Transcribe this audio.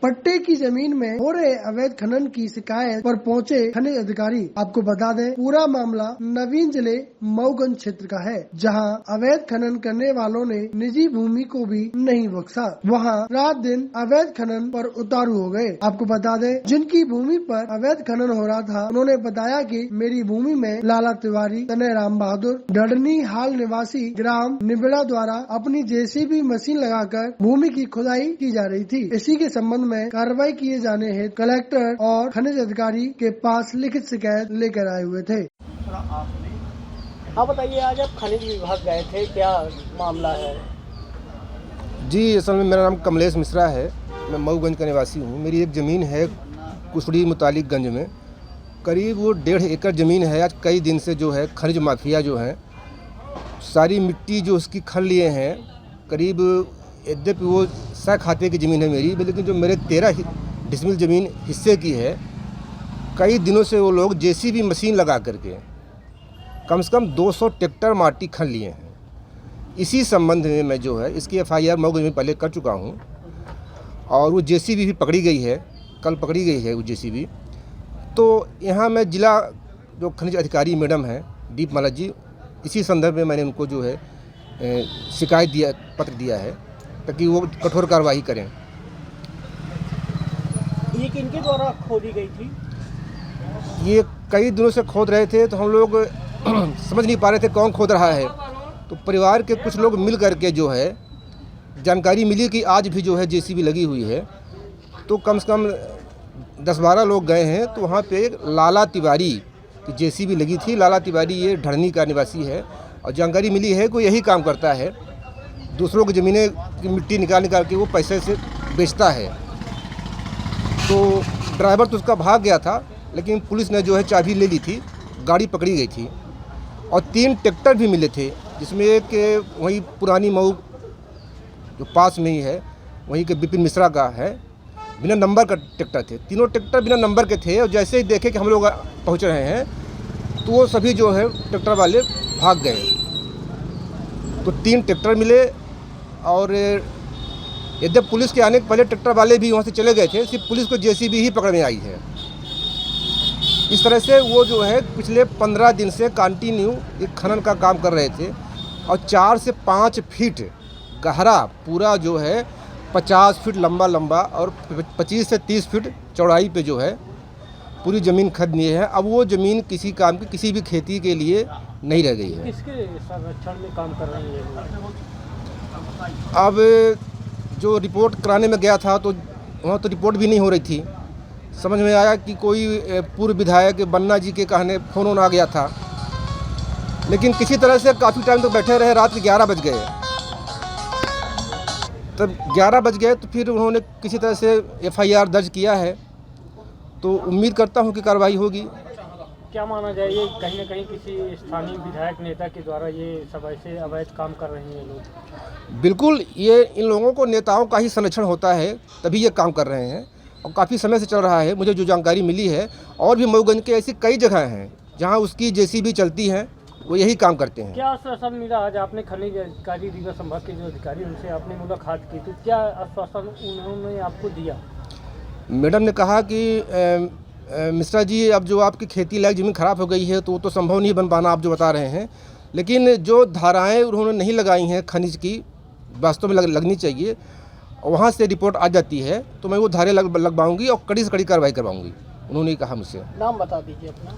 पट्टे की जमीन में हो रहे अवैध खनन की शिकायत पर पहुंचे खनिज अधिकारी। आपको बता दें, पूरा मामला नवीन जिले मऊगंज क्षेत्र का है, जहां अवैध खनन करने वालों ने निजी भूमि को भी नहीं बख्शा। वहां रात दिन अवैध खनन पर उतारू हो गए। आपको बता दें, जिनकी भूमि पर अवैध खनन हो रहा था, उन्होंने बताया कि मेरी भूमि में लाला तिवारी तने राम बहादुर डडनी हाल निवासी ग्राम निबिड़ा द्वारा अपनी जेसीबी मशीन लगाकर भूमि की खुदाई की जा रही थी। इसी के संबंध में कार्रवाई किए जाने हेतु कलेक्टर और खनिज अधिकारी के पास लिखित शिकायत लेकर आए हुए थे। हाँ बताइए, आज आप खनिज विभाग गए थे, क्या मामला है? जी, असल में मेरा नाम कमलेश मिश्रा है। मैं मऊगंज का निवासी हूँ। मेरी एक ज़मीन है कुसड़ी मुतालिकगंज में, करीब वो 1.5 एकड़ ज़मीन है। आज कई दिन से जो है खनिज माफिया जो है सारी मिट्टी जो उसकी खन लिए हैं। करीब यद्यपि वो 100 खाते की ज़मीन है मेरी, लेकिन जो मेरे 13 डिसमिल ज़मीन हिस्से की है, कई दिनों से वो लोग जेसीबी मशीन लगा करके कम से कम 200 ट्रैक्टर माटी खन लिए हैं। इसी संबंध में मैं जो है इसकी FIR मऊगंज में पहले कर चुका हूँ और वो जेसीबी भी पकड़ी गई है, कल पकड़ी गई है वो जेसीबी। तो यहाँ मैं जिला जो खनिज अधिकारी मैडम हैं दीपमाला जी, इसी संदर्भ में मैंने उनको जो है शिकायत पत्र दिया है ताकि वो कठोर कार्रवाई करें। ये किनके द्वारा खोदी गई थी? ये कई दिनों से खोद रहे थे, तो हम लोग समझ नहीं पा रहे थे कौन खोद रहा है। तो परिवार के कुछ लोग मिल करके जो है जानकारी मिली कि आज भी जो है जेसीबी लगी हुई है। तो कम से कम 10-12 लोग गए हैं। तो वहाँ पे लाला तिवारी की जेसीबी लगी थी। लाला तिवारी ये ढड़नी का निवासी है और जानकारी मिली है कि यही काम करता है, दूसरों की ज़मीनें की मिट्टी निकाल के वो पैसे से बेचता है। तो ड्राइवर तो उसका भाग गया था, लेकिन पुलिस ने जो है चाबी ले ली थी, गाड़ी पकड़ी गई थी और 3 ट्रैक्टर भी मिले थे, जिसमें एक वहीं पुरानी मऊ जो पास में ही है वहीं के विपिन मिश्रा का है, बिना नंबर का ट्रैक्टर थे। तीनों ट्रैक्टर बिना नंबर के थे और जैसे ही देखे कि हम लोग पहुँच रहे हैं तो वो सभी जो है ट्रैक्टर वाले भाग गए। तो 3 ट्रैक्टर मिले और यद्यप पुलिस के आने के पहले ट्रैक्टर वाले भी वहाँ से चले गए थे, सिर्फ पुलिस को जेसीबी ही पकड़ में आई है। इस तरह से वो जो है पिछले 15 दिन से कंटिन्यू एक खनन का काम कर रहे थे और 4 से 5 फीट गहरा पूरा जो है 50 फीट लंबा और 25 से 30 फीट चौड़ाई पे जो है पूरी ज़मीन खरीद ली है। अब वो ज़मीन किसी काम की, किसी भी खेती के लिए नहीं रह गई है। किसके संरक्षण में काम कर रही है? अब जो रिपोर्ट कराने में गया था तो वहाँ तो रिपोर्ट भी नहीं हो रही थी। समझ में आया कि कोई पूर्व विधायक बन्ना जी के कहने फ़ोन आ गया था, लेकिन किसी तरह से काफ़ी टाइम तक बैठे रहे। रात के 11 बज गए। तब 11 बज गए तो फिर उन्होंने किसी तरह से FIR दर्ज किया है। तो उम्मीद करता हूँ कि कार्रवाई होगी। क्या माना जाए, ये कहीं ना कहीं किसी स्थानीय विधायक नेता के द्वारा ये सब ऐसे अवैध काम कर रहे हैं लोग? बिल्कुल, ये इन लोगों को नेताओं का ही संरक्षण होता है, तभी ये काम कर रहे हैं और काफ़ी समय से चल रहा है। मुझे जो जानकारी मिली है, और भी मऊगंज के ऐसी कई जगह हैं जहां उसकी जेसीबी चलती हैं, वो यही काम करते हैं। क्या आश्वासन मिला? आज आपने खनिज अधिकारी रीवा संभाग के जो अधिकारी उनसे आपने मुलाकात की, तो क्या आश्वासन उन्होंने आपको दिया? मैडम ने कहा कि मिश्रा जी, अब जो आपकी खेती लायक ज़मीन ख़राब हो गई है तो वो तो संभव नहीं बन पाना, आप जो बता रहे हैं, लेकिन जो धाराएं उन्होंने नहीं लगाई हैं खनिज की, वास्तव में लगनी चाहिए। वहाँ से रिपोर्ट आ जाती है तो मैं वो धारे लगवाऊंगी और कड़ी से कड़ी कार्रवाई करवाऊंगी, उन्होंने कहा मुझसे। नाम बता दीजिए अपना।